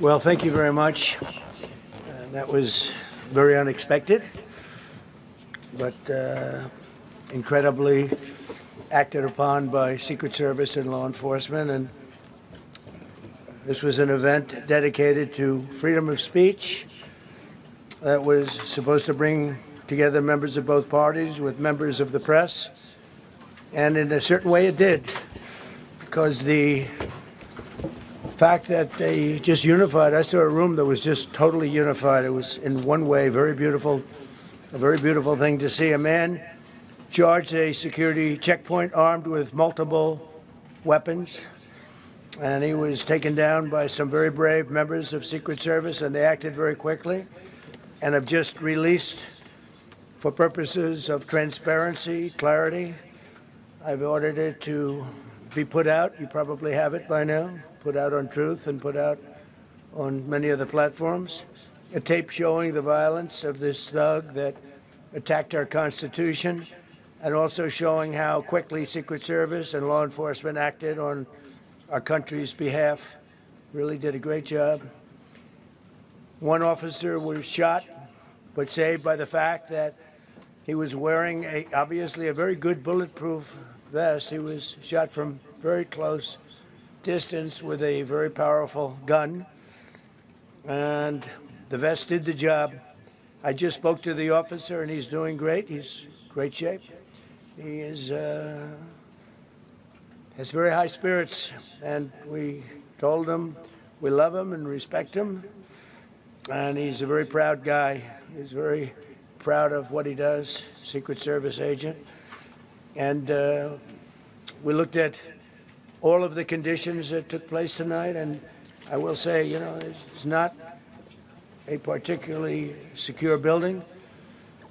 Well, thank you very much. That was very unexpected, but incredibly acted upon by Secret Service and law enforcement. And this was an event dedicated to freedom of speech that was supposed to bring together members of both parties with members of the press. And in a certain way it did, because the fact that they just unified, I saw a room that was just totally unified. It was in one way very beautiful, a very beautiful thing to see. A man charged a security checkpoint armed with multiple weapons, and he was taken down by some very brave members of Secret Service, and they acted very quickly and have just released, for purposes of transparency, clarity, I've ordered it to be put out. You probably have it by now. Put out on Truth and put out on many other platforms. A tape showing the violence of this thug that attacked our Constitution, and also showing how quickly Secret Service and law enforcement acted on our country's behalf. Really did a great job. One officer was shot, but saved by the fact that he was wearing obviously a very good bulletproof vest. He was shot from very close distance with a very powerful gun, and the vest did the job. I just spoke to the officer, and he's doing great. He's in great shape. He has very high spirits, and we told him we love him and respect him, and he's a very proud guy. He's very proud of what he does, Secret Service agent. And we looked at all of the conditions that took place tonight, and I will say, you know, it's not a particularly secure building,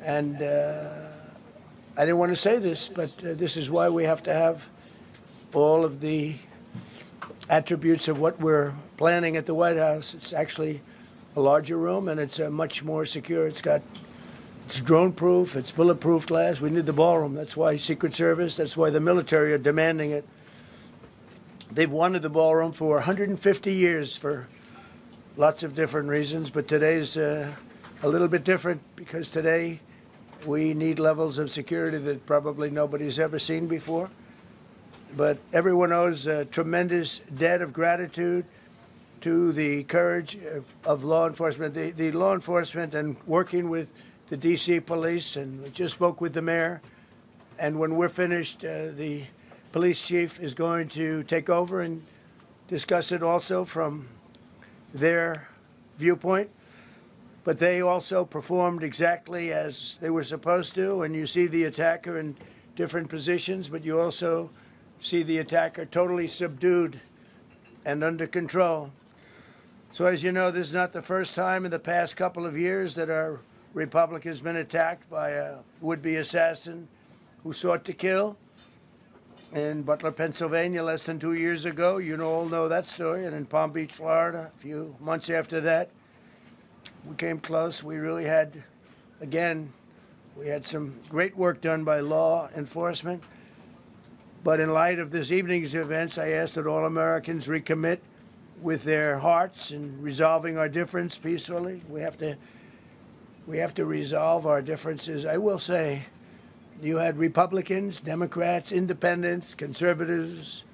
and I didn't want to say this, but this is why we have to have all of the attributes of what we're planning at the White House. It's actually a larger room, and it's much more secure. It's drone-proof, it's bulletproof glass. We need the ballroom. That's why Secret Service, that's why the military are demanding it. They've wanted the ballroom for 150 years for lots of different reasons, but today's a little bit different, because today we need levels of security that probably nobody's ever seen before. But everyone owes a tremendous debt of gratitude to the courage of law enforcement, the law enforcement, and working with the D.C. police, and we just spoke with the mayor. And when we're finished, the police chief is going to take over and discuss it also from their viewpoint. But they also performed exactly as they were supposed to, and you see the attacker in different positions, but you also see the attacker totally subdued and under control. So as you know, this is not the first time in the past couple of years that our republic has been attacked by a would-be assassin who sought to kill. In Butler, Pennsylvania, less than 2 years ago, you all know that story, and in Palm Beach, Florida, a few months after that, we came close. We really had, again, we had some great work done by law enforcement. But in light of this evening's events, I asked that all Americans recommit with their hearts in resolving our difference peacefully. We have to resolve our differences. I will say, you had Republicans, Democrats, independents, conservatives,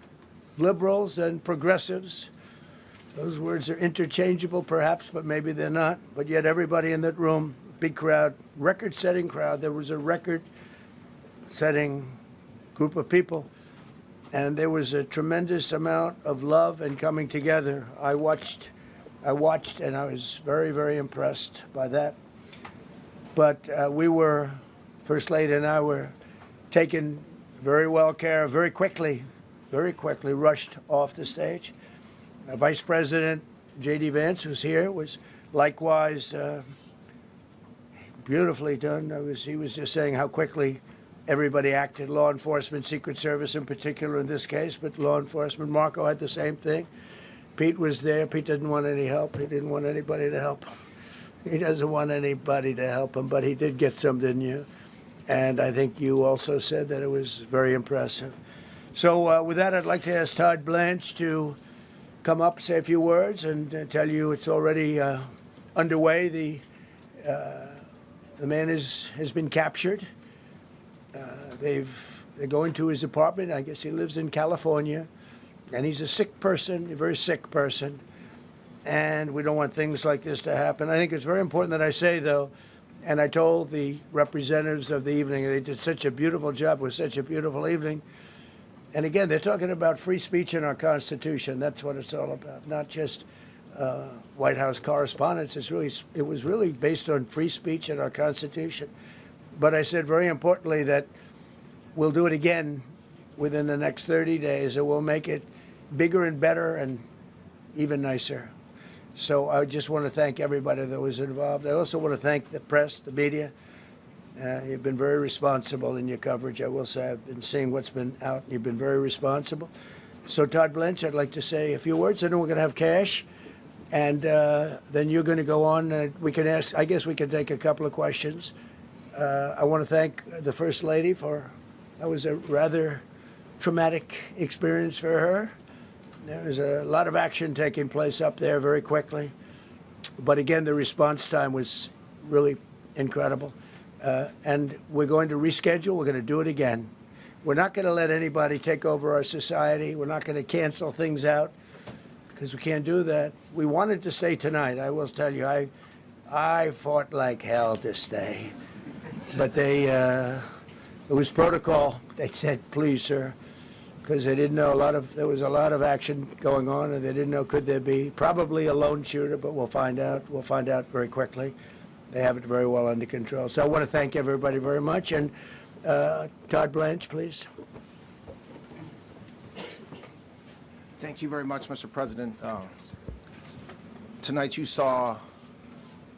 liberals, and progressives. Those words are interchangeable, perhaps, but maybe they're not. But yet everybody in that room, big crowd, record-setting crowd. There was a record-setting group of people, and there was a tremendous amount of love and coming together. I watched, and I was very, very impressed by that. But we were, First Lady and I were taken very well care of, very quickly rushed off the stage. Vice President J.D. Vance, who's here, was likewise beautifully done. He was just saying how quickly everybody acted, law enforcement, Secret Service in particular in this case, but law enforcement. Marco had the same thing. Pete was there. Pete didn't want any help. He didn't want anybody to help him. He doesn't want anybody to help him, but he did get some, didn't you? And I think you also said that it was very impressive. So with that, I'd like to ask Todd Blanche to come up, say a few words, and tell you it's already underway. The man has been captured. They're going to his apartment. I guess he lives in California, and he's a sick person, a very sick person. And we don't want things like this to happen. I think it's very important that I say, though, and I told the representatives of the evening, they did such a beautiful job. It was such a beautiful evening. And again, they're talking about free speech in our Constitution. That's what it's all about, not just White House correspondents. It was really based on free speech in our Constitution. But I said very importantly that we'll do it again within the next 30 days, and we'll make it bigger and better and even nicer. So I just want to thank everybody that was involved. I also want to thank the press, the media. You've been very responsible in your coverage. I will say I've been seeing what's been out, and you've been very responsible. So Todd Blanche, I'd like to say a few words, and then we're going to have cash. And then you're going to go on. We can ask, I guess we can take a couple of questions. I want to thank the First Lady that was a rather traumatic experience for her. There was a lot of action taking place up there very quickly. But again, the response time was really incredible. And we're going to reschedule. We're going to do it again. We're not going to let anybody take over our society. We're not going to cancel things out because we can't do that. We wanted to stay tonight. I will tell you, I fought like hell to stay. But it was protocol. They said, please, sir, because they didn't know there was a lot of action going on, and they didn't know could there be probably a lone shooter, but we'll find out. We'll find out very quickly. They have it very well under control. So I want to thank everybody very much. And Todd Blanche, please. Thank you very much, Mr. President. Tonight you saw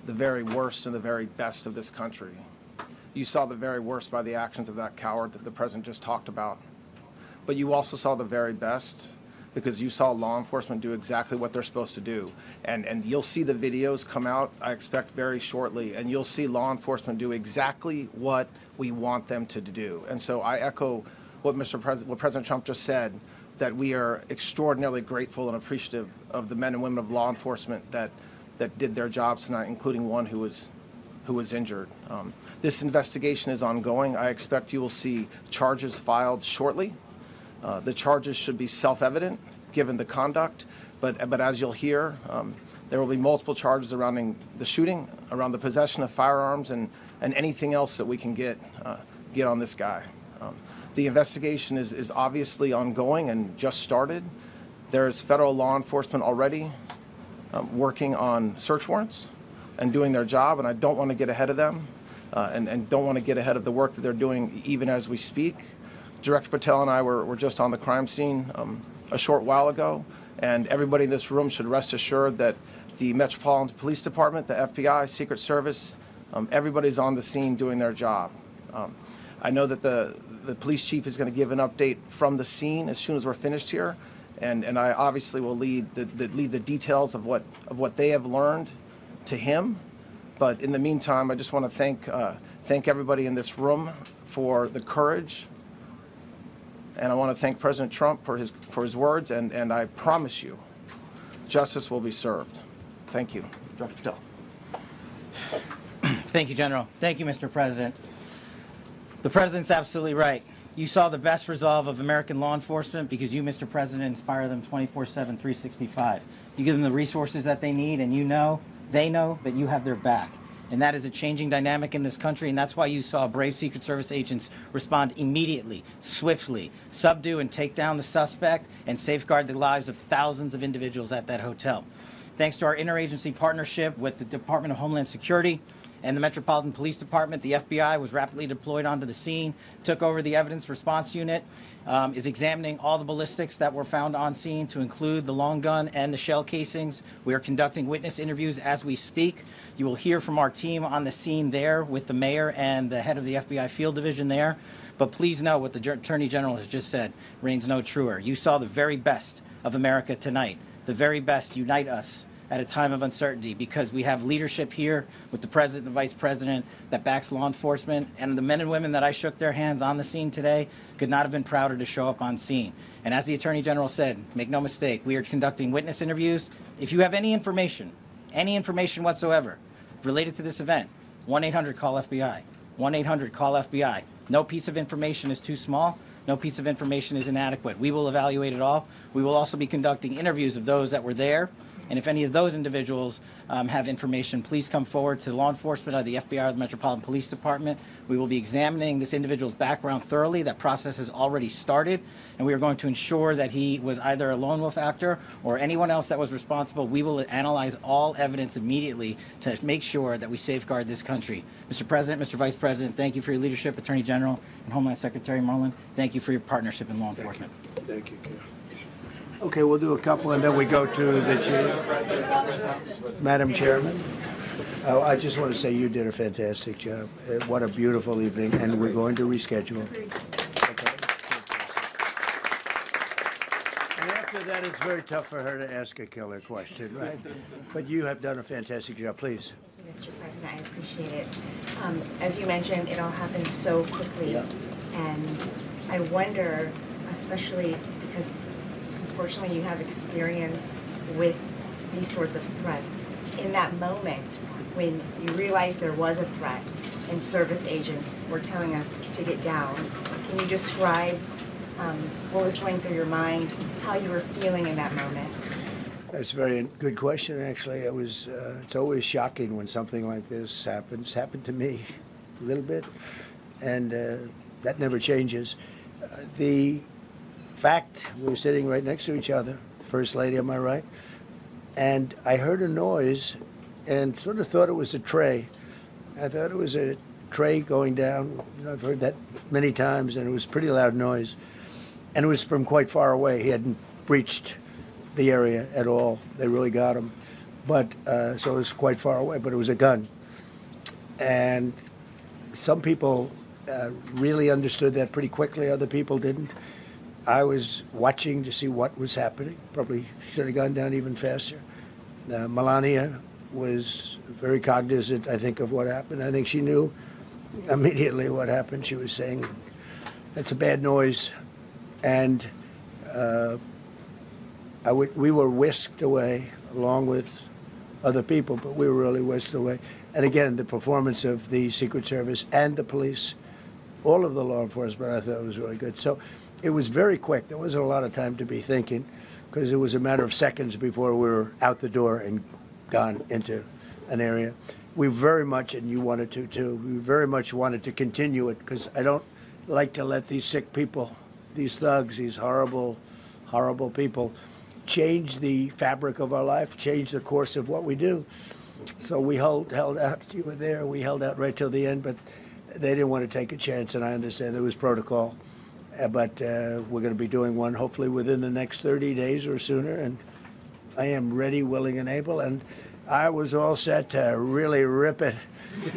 the very worst and the very best of this country. You saw the very worst by the actions of that coward that the President just talked about. But you also saw the very best because you saw law enforcement do exactly what they're supposed to do. And you'll see the videos come out, I expect, very shortly, and you'll see law enforcement do exactly what we want them to do. And so I echo what President Trump just said, that we are extraordinarily grateful and appreciative of the men and women of law enforcement that did their jobs tonight, including one who was injured. This investigation is ongoing. I expect you will see charges filed shortly. The charges should be self-evident given the conduct, but as you'll hear, there will be multiple charges surrounding the shooting, around the possession of firearms, and anything else that we can get on this guy. The investigation is obviously ongoing and just started. There's federal law enforcement already working on search warrants and doing their job, and I don't want to get ahead of them and don't want to get ahead of the work that they're doing even as we speak. Director Patel and I were just on the crime scene a short while ago, and everybody in this room should rest assured that the Metropolitan Police Department, the FBI, Secret Service, everybody's on the scene doing their job. I know that the police chief is going to give an update from the scene as soon as we're finished here, and I obviously will lead the details of what they have learned to him. But in the meantime, I just want to thank everybody in this room for the courage. And I want to thank President Trump for his words, and I promise you, justice will be served. Thank you. Dr. Patel. Thank you, General. Thank you, Mr. President. The President's absolutely right. You saw the best resolve of American law enforcement because you, Mr. President, inspire them 24/7, 365. You give them the resources that they need, and they know that you have their back. And that is a changing dynamic in this country, and that's why you saw brave Secret Service agents respond immediately, swiftly, subdue and take down the suspect, and safeguard the lives of thousands of individuals at that hotel. Thanks to our interagency partnership with the Department of Homeland Security and the Metropolitan Police Department, the FBI was rapidly deployed onto the scene, took over the evidence response unit, is examining all the ballistics that were found on scene to include the long gun and the shell casings. We are conducting witness interviews as we speak. You will hear from our team on the scene there with the mayor and the head of the FBI field division there. But please know what the Attorney General has just said reigns no truer. You saw the very best of America tonight. The very best unite us at a time of uncertainty, because we have leadership here with the president and the vice president that backs law enforcement, and the men and women that I shook their hands on the scene today could not have been prouder to show up on scene. And as the Attorney General said, make no mistake, we are conducting witness interviews. If you have any information whatsoever related to this event, 1-800-CALL-FBI. 1-800-CALL-FBI. No piece of information is too small. No piece of information is inadequate. We will evaluate it all. We will also be conducting interviews of those that were there. And if any of those individuals have information, please come forward to law enforcement or the FBI or the Metropolitan Police Department. We will be examining this individual's background thoroughly. That process has already started, and we are going to ensure that he was either a lone wolf actor or anyone else that was responsible. We will analyze all evidence immediately to make sure that we safeguard this country. Mr. President, Mr. Vice President, thank you for your leadership. Attorney General and Homeland Secretary Marlin, thank you for your partnership in law enforcement. Thank you, Ken. Okay, we'll do a couple, and then we go to the chief. Madam Chairman, I just want to say you did a fantastic job. What a beautiful evening, and we're going to reschedule. Okay. And after that, it's very tough for her to ask a killer question, right? But you have done a fantastic job. Please. Mr. President, I appreciate it. As you mentioned, it all happened so quickly, and I wonder, especially because unfortunately you have experience with these sorts of threats. In that moment, when you realized there was a threat and service agents were telling us to get down, can you describe what was going through your mind, how you were feeling in that moment? That's a very good question, actually. It's always shocking when something like this happens. It's happened to me a little bit, and that never changes. The fact, we were sitting right next to each other, First Lady on my right, and I heard a noise and sort of thought it was a tray. I thought it was a tray going down. You know, I've heard that many times, and it was a pretty loud noise. And it was from quite far away. He hadn't breached the area at all. They really got him. But, so it was quite far away, but it was a gun. And some people really understood that pretty quickly, other people didn't. I was watching to see what was happening. Probably should have gone down even faster. Melania was very cognizant, I think, of what happened. I think she knew immediately what happened. She was saying, that's a bad noise. And we were whisked away along with other people, but we were really whisked away. And again, the performance of the Secret Service and the police, all of the law enforcement, I thought was really good. So it was very quick. There wasn't a lot of time to be thinking, because it was a matter of seconds before we were out the door and gone into an area. We very much, and you wanted to too, we very much wanted to continue it, because I don't like to let these sick people, these thugs, these horrible, horrible people, change the fabric of our life, change the course of what we do. So we held out. You were there. We held out right till the end, but they didn't want to take a chance, and I understand there was protocol. But we're going to be doing one hopefully within the next 30 days or sooner, and I am ready, willing, and able. And I was all set to really rip it.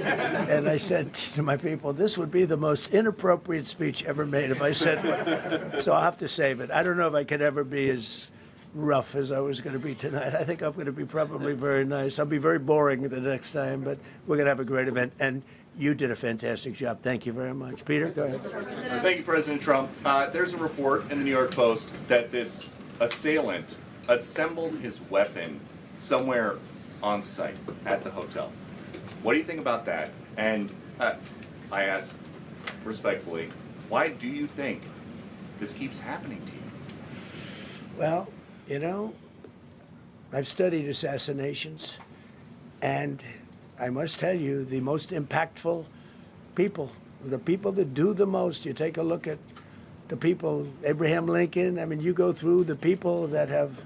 And I said to my people, this would be the most inappropriate speech ever made if I said one. So I'll have to save it. I don't know if I could ever be as rough as I was going to be tonight. I think I'm going to be probably very nice. I'll be very boring the next time, but we're going to have a great event. And you did a fantastic job. Thank you very much. Peter, go ahead. Thank you, President Trump. There's a report in the New York Post that this assailant assembled his weapon somewhere on site at the hotel. What do you think about that? And I ask respectfully, why do you think this keeps happening to you? Well, you know, I've studied assassinations, and I must tell you, the most impactful people, the people that do the most, you take a look at the people, Abraham Lincoln, I mean, you go through the people that have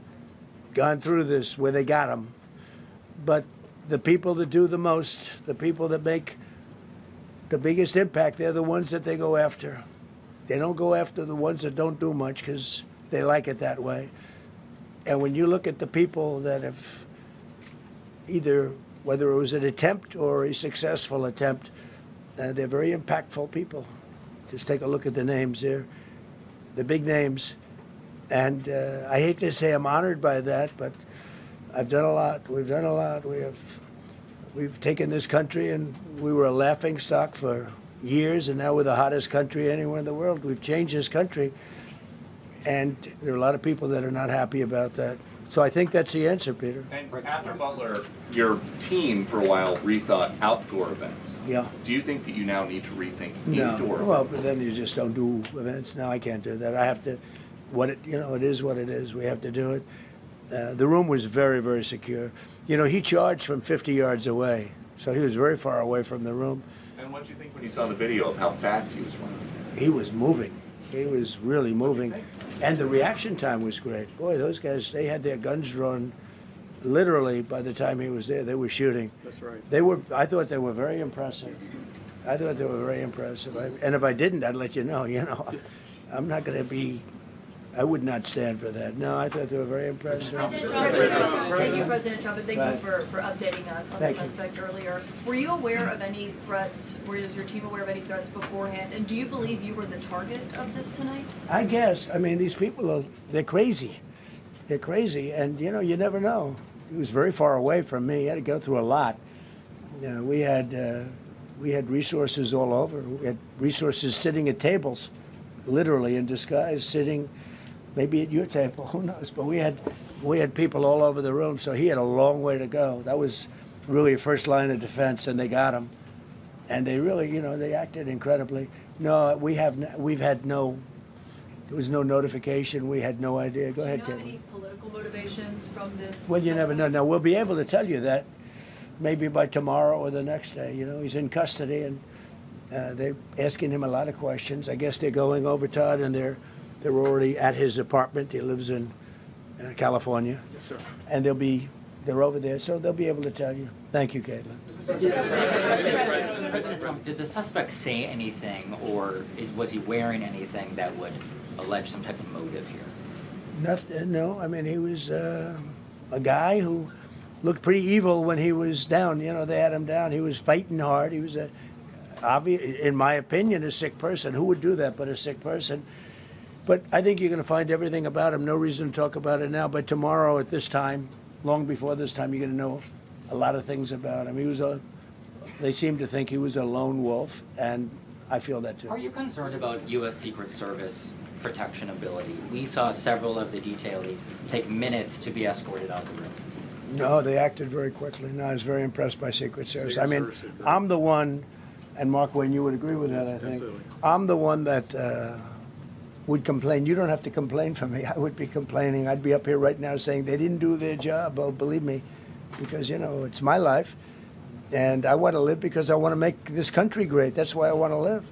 gone through this, where they got them. But the people that do the most, the people that make the biggest impact, they're the ones that they go after. They don't go after the ones that don't do much, because they like it that way. And when you look at the people that have either, whether it was an attempt or a successful attempt, they're very impactful people. Just take a look at the names there, the big names. And I hate to say I'm honored by that, but I've done a lot. We've done a lot. We've taken this country, and we were a laughing stock for years, and now we're the hottest country anywhere in the world. We've changed this country, and there are a lot of people that are not happy about that. So I think that's the answer, Peter. And after Butler, your team for a while rethought outdoor events. Yeah. Do you think that you now need to rethink No. indoor Well, events? but then you just don't do events. No, I can't do that. I have to. It is what it is. We have to do it. The room was very, very secure. He charged from 50 yards away, so he was very far away from the room. And what did you think when you saw the video of how fast he was running? He was moving. He was really moving. And the reaction time was great. Boy, those guys, they had their guns drawn literally by the time he was there. They were shooting. That's right. I thought they were very impressive. And if I didn't, I'd let you know, I'm not going to be, I would not stand for that. No, I thought they were very impressive. Thank you, President Trump, and thank you for updating us on the Thank you. suspect earlier. Were you aware of any threats? Was your team aware of any threats beforehand? And do you believe you were the target of this tonight? I guess. I mean, these people they're crazy. They're crazy, and you never know. He was very far away from me. He had to go through a lot. We had resources all over. We had resources sitting at tables, literally in disguise, sitting maybe at your table, who knows? But we had people all over the room, so he had a long way to go. That was really a first line of defense, and they got him. And they really, they acted incredibly. No, there was no notification. We had no idea. Go ahead, Do you know Kevin. any political motivations from this? Well, you never know. suspect? Now, we'll be able to tell you that maybe by tomorrow or the next day. He's in custody, and they're asking him a lot of questions. I guess they're going over, Todd, and they're already at his apartment. He lives in California. Yes, sir. And they're over there, so they'll be able to tell you. Thank you, Caitlin. President Trump, did the suspect say anything, or was he wearing anything that would allege some type of motive here? No, I mean, he was a guy who looked pretty evil when he was down. They had him down. He was fighting hard. He was, in my opinion, a sick person. Who would do that but a sick person? But I think you're going to find everything about him. No reason to talk about it now. But tomorrow at this time, long before this time, you're going to know a lot of things about him. They seem to think he was a lone wolf, and I feel that too. Are you concerned about U.S. Secret Service protection ability? We saw several of the detailees take minutes to be escorted out of the room. No, they acted very quickly. No, I was very impressed by Secret Service. Secret I mean, Service did very I'm the one, and Mark Wayne, you would agree with that, I think. Absolutely. I'm the one that would complain. You don't have to complain for me. I would be complaining. I'd be up here right now saying they didn't do their job. Oh, believe me, because, it's my life, and I want to live because I want to make this country great. That's why I want to live.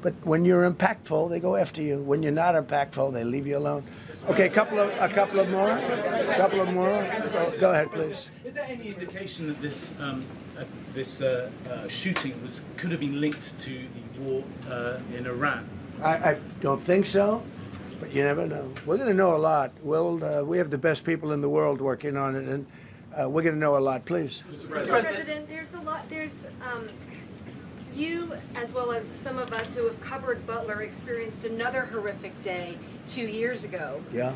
But when you're impactful, they go after you. When you're not impactful, they leave you alone. Okay, a couple of more. Go ahead, please. Is there any indication that this shooting could have been linked to the war in Iran? I don't think so, but you never know. We're going to know a lot. We have the best people in the world working on it, and we're going to know a lot. Please. Mr. President, there's a lot. You, as well as some of us who have covered Butler, experienced another horrific day 2 years ago. Yeah.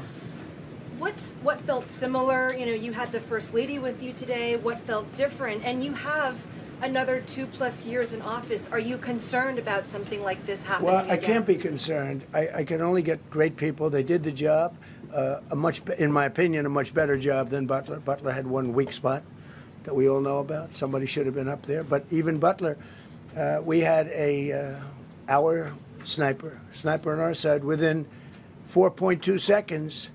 What felt similar? You had the First Lady with you today. What felt different? And you have another 2+ years in office. Are you concerned about something like this happening Well, I again? can't be concerned. I can only get great people. They did the job, in my opinion, a much better job than Butler. Butler had one weak spot that we all know about. Somebody should have been up there. But even Butler, we had our sniper on our side within 4.2 seconds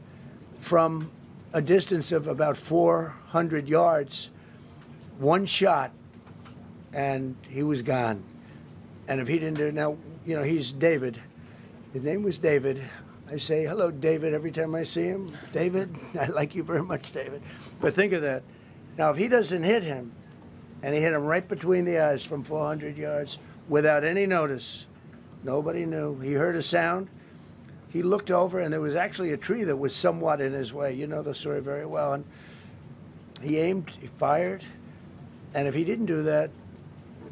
from a distance of about 400 yards, one shot, and he was gone. And if he didn't do it, now, he's David. His name was David. I say, hello, David, every time I see him. David, I like you very much, David. But think of that. Now, if he doesn't hit him, and he hit him right between the eyes from 400 yards without any notice, nobody knew. He heard a sound. He looked over, and there was actually a tree that was somewhat in his way. You know the story very well. And he aimed, he fired, and if he didn't do that,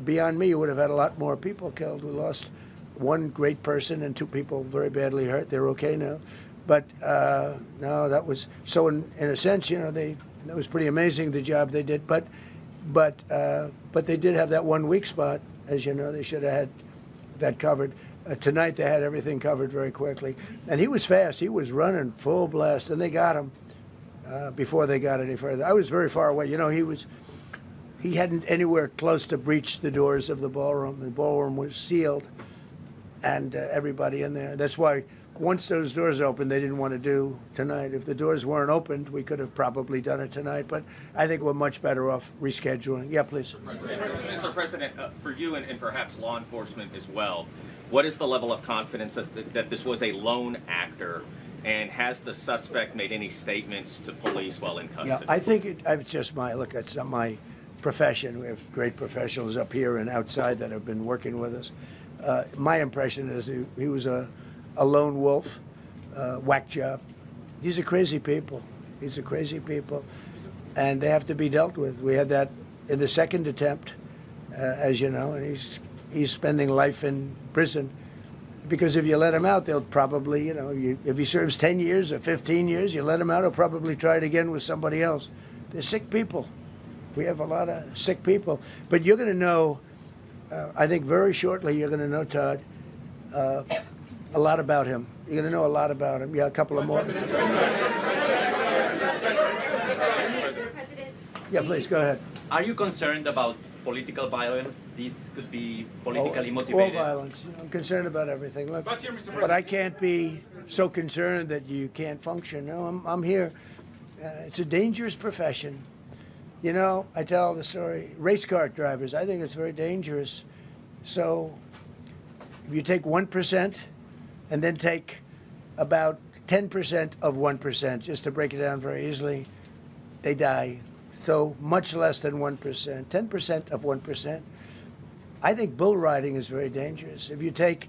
beyond me, you would have had a lot more people killed. We lost one great person and 2 people very badly hurt. They're okay now. But no, that was, so in a sense, they It was pretty amazing the job they did, but they did have that 1 weak spot. As you know, they should have had that covered. Tonight they had everything covered very quickly, and he was fast. He was running full blast, and they got him before they got any further. I was very far away. You know, he hadn't anywhere close to breach the doors of the ballroom. The ballroom was sealed, and everybody in there. That's why once those doors opened, they didn't want to do tonight. If the doors weren't opened, we could have probably done it tonight, but I think we're much better off rescheduling. Yeah, please. Mr. President, for you and perhaps law enforcement as well, what is the level of confidence that this was a lone actor, and has the suspect made any statements to police while in custody? Yeah, I think it's just it's not my profession. We have great professionals up here and outside that have been working with us. My impression is he was a lone wolf, whack job. These are crazy people. These are crazy people, and they have to be dealt with. We had that in the second attempt, as you know, and he's spending life in prison. Because if you let him out, they'll probably, if he serves 10 years or 15 years, you let him out, he'll probably try it again with somebody else. They're sick people. We have a lot of sick people. But you're going to know, I think very shortly, you're going to know, Todd, a lot about him. You're going to know a lot about him. Yeah, a couple of more. Yeah, please, go ahead. Are you concerned about political violence? This could be politically motivated. All violence. I'm concerned about everything. Look, but I can't be so concerned that you can't function. No, I'm here. It's a dangerous profession. You know, I tell the story, race car drivers, I think it's very dangerous. So if you take 1% and then take about 10% of 1%, just to break it down very easily, they die. So much less than 1%, 10% of 1%. I think bull riding is very dangerous. If you take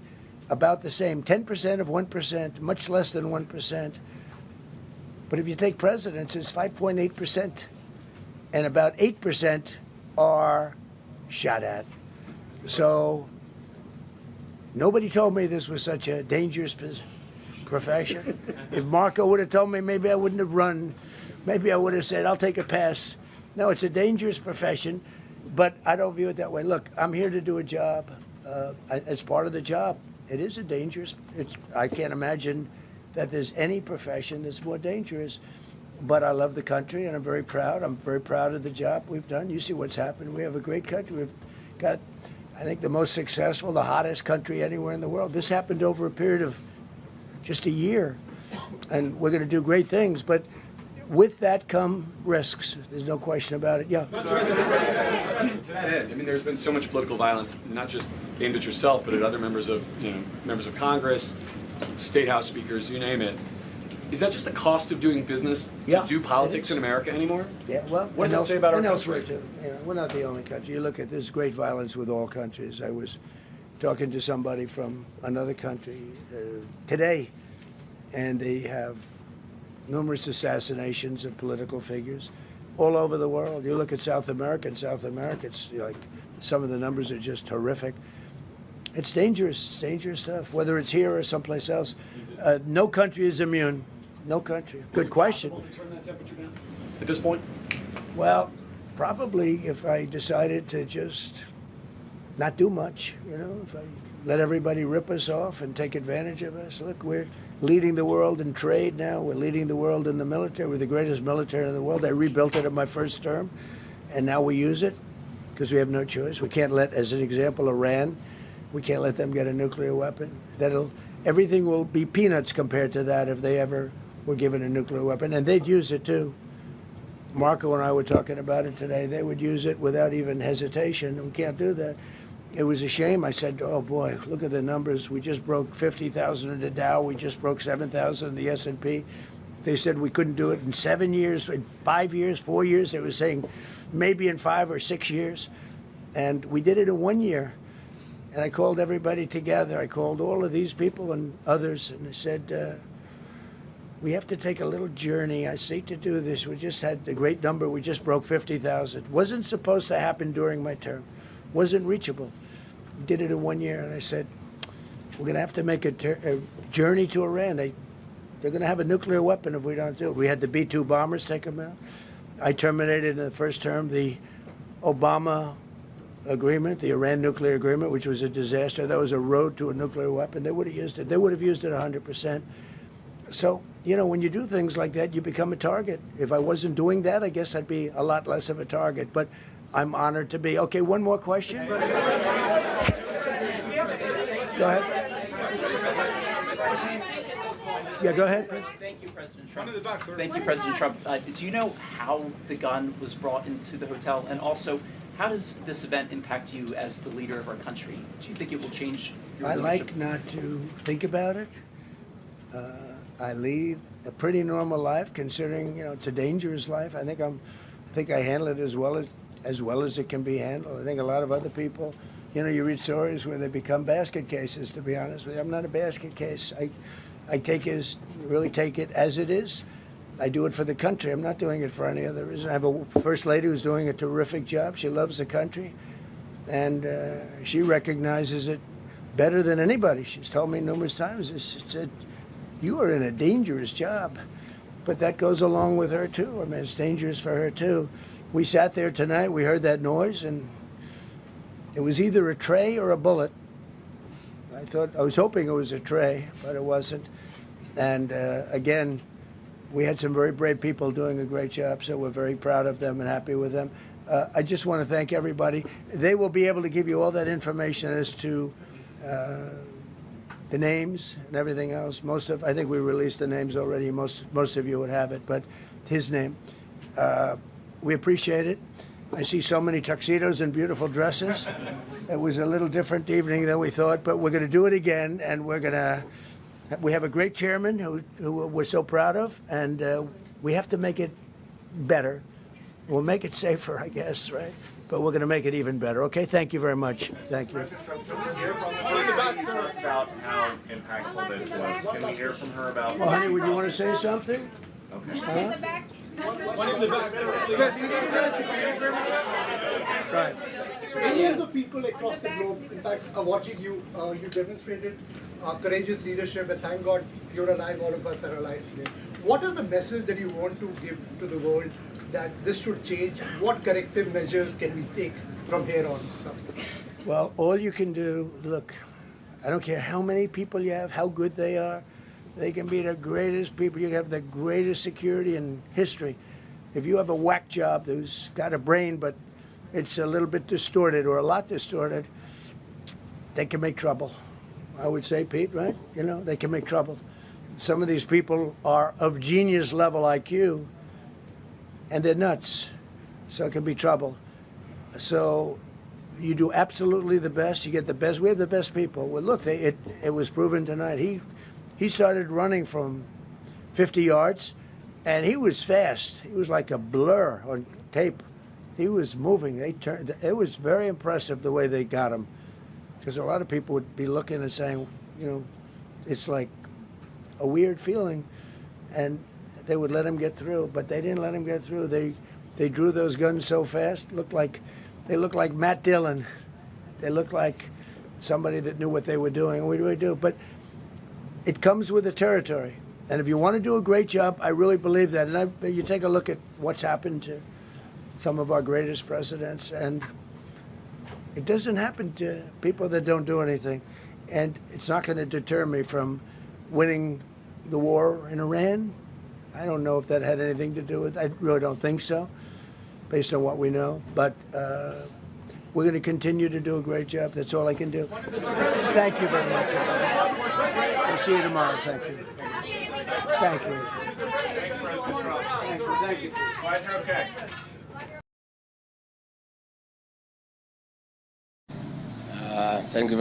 about the same, 10% of 1%, much less than 1%. But if you take presidents, it's 5.8%. And about 8% are shot at. So nobody told me this was such a dangerous profession. If Marco would have told me, maybe I wouldn't have run. Maybe I would have said, I'll take a pass. No, it's a dangerous profession, but I don't view it that way. Look, I'm here to do a job. It's part of the job. It is a dangerous, I can't imagine that there's any profession that's more dangerous. But I love the country, and I'm very proud. I'm very proud of the job we've done. You see what's happened. We have a great country. We've got, I think, the most successful, the hottest country anywhere in the world. This happened over a period of just a year, and we're going to do great things. But with that come risks. There's no question about it. Yeah. To that end, I mean, there's been so much political violence, not just aimed at yourself, but at other members of Congress, state house speakers, you name it. Is that just the cost of doing business to do politics in America anymore? Yeah, well, what does that say about our country? Too. We're not the only country. You look at this great violence with all countries. I was talking to somebody from another country today, and they have numerous assassinations of political figures all over the world. You look at South America, it's like some of the numbers are just horrific. It's dangerous. It's dangerous stuff, whether it's here or someplace else. No country is immune. No country. Good question. Is it possible to turn that temperature down at this point? Well, probably if I decided to just not do much, if I let everybody rip us off and take advantage of us. Look, we're leading the world in trade now. We're leading the world in the military. We're the greatest military in the world. I rebuilt it in my first term, and now we use it because we have no choice. We can't let, as an example, Iran, we can't let them get a nuclear weapon. Everything will be peanuts compared to that if they ever were given a nuclear weapon, and they'd use it too. Marco and I were talking about it today. They would use it without even hesitation. We can't do that. It was a shame. I said, oh boy, look at the numbers. We just broke 50,000 in the Dow. We just broke 7,000 in the S&P. They said we couldn't do it in 7 years, in 5 years, 4 years. They were saying maybe in 5 or 6 years. And we did it in 1 year. And I called everybody together. I called all of these people and others, and I said, we have to take a little journey. I seek to do this. We just had the great number. We just broke 50,000. Wasn't supposed to happen during my term. Wasn't reachable. We did it in 1 year, and I said, we're going to have to make a journey to Iran. They're going to have a nuclear weapon if we don't do it. We had the B-2 bombers take them out. I terminated in the first term the Obama agreement, the Iran nuclear agreement, which was a disaster. That was a road to a nuclear weapon. They would have used it. They would have used it 100%. So, you know, when you do things like that, you become a target. If I wasn't doing that, I guess I'd be a lot less of a target. But I'm honored to be. Okay, one more question. Go ahead. Yeah, go ahead. Thank you, President Trump. Thank you, President Trump. Do you know how the gun was brought into the hotel? And also, how does this event impact you as the leader of our country? Do you think it will change your I leadership? like not to think about it. I lead a pretty normal life, considering, you know, it's a dangerous life. I think I handle it as well as it can be handled. I think a lot of other people, you know, you read stories where they become basket cases. To be honest with you, I'm not a basket case. I really take it as it is. I do it for the country. I'm not doing it for any other reason. I have a first lady who's doing a terrific job. She loves the country, and she recognizes it better than anybody. She's told me numerous times, she said, you are in a dangerous job. But that goes along with her, too. I mean, it's dangerous for her, too. We sat there tonight. We heard that noise, and it was either a tray or a bullet. I was hoping it was a tray, but it wasn't. And again, we had some very brave people doing a great job, so we're very proud of them and happy with them. I just want to thank everybody. They will be able to give you all that information as to the names and everything else. I think we released the names already. Most of you would have it, but his name. We appreciate it. I see so many tuxedos and beautiful dresses. It was a little different evening than we thought, but we're going to do it again, and we have a great chairman who we're so proud of, and we have to make it better. We'll make it safer, I guess, right? But we're going to make it even better. Okay, thank you very much. Thank you. President Trump, can we hear from the first lady about how impactful this was? Can we hear from her about? Well, honey, would you want to say something? Okay. Huh? Right. Millions of people across the globe, in fact, are watching you. You demonstrated courageous leadership, and thank God you're alive. All of us are alive today. What is the message that you want to give to the world that this should change? What corrective measures can we take from here on? Well, all you can do, look, I don't care how many people you have, how good they are. They can be the greatest people. You have the greatest security in history. If you have a whack job who's got a brain, but it's a little bit distorted or a lot distorted, they can make trouble. I would say, Pete, right? You know, they can make trouble. Some of these people are of genius level IQ, and they're nuts. So it can be trouble. So you do absolutely the best. You get the best. We have the best people. Well, look, it was proven tonight. He started running from 50 yards, and he was fast. He was like a blur on tape. He was moving. It was very impressive the way they got him, because a lot of people would be looking and saying, you know, it's like a weird feeling, and they would let him get through, but they didn't let him get through. They drew those guns so fast. They looked like Matt Dillon. They looked like somebody that knew what they were doing. We really do, but it comes with the territory. And if you want to do a great job, I really believe that. And you take a look at what's happened to some of our greatest presidents, and it doesn't happen to people that don't do anything. And it's not going to deter me from winning the war in Iran. I don't know if that had anything to do with it. I really don't think so, based on what we know. But we're going to continue to do a great job. That's all I can do. Thank you very much. We'll see you tomorrow. Thank you. Thank you. Thanks, President Trump. Thank you. Glad you're okay. Thank you very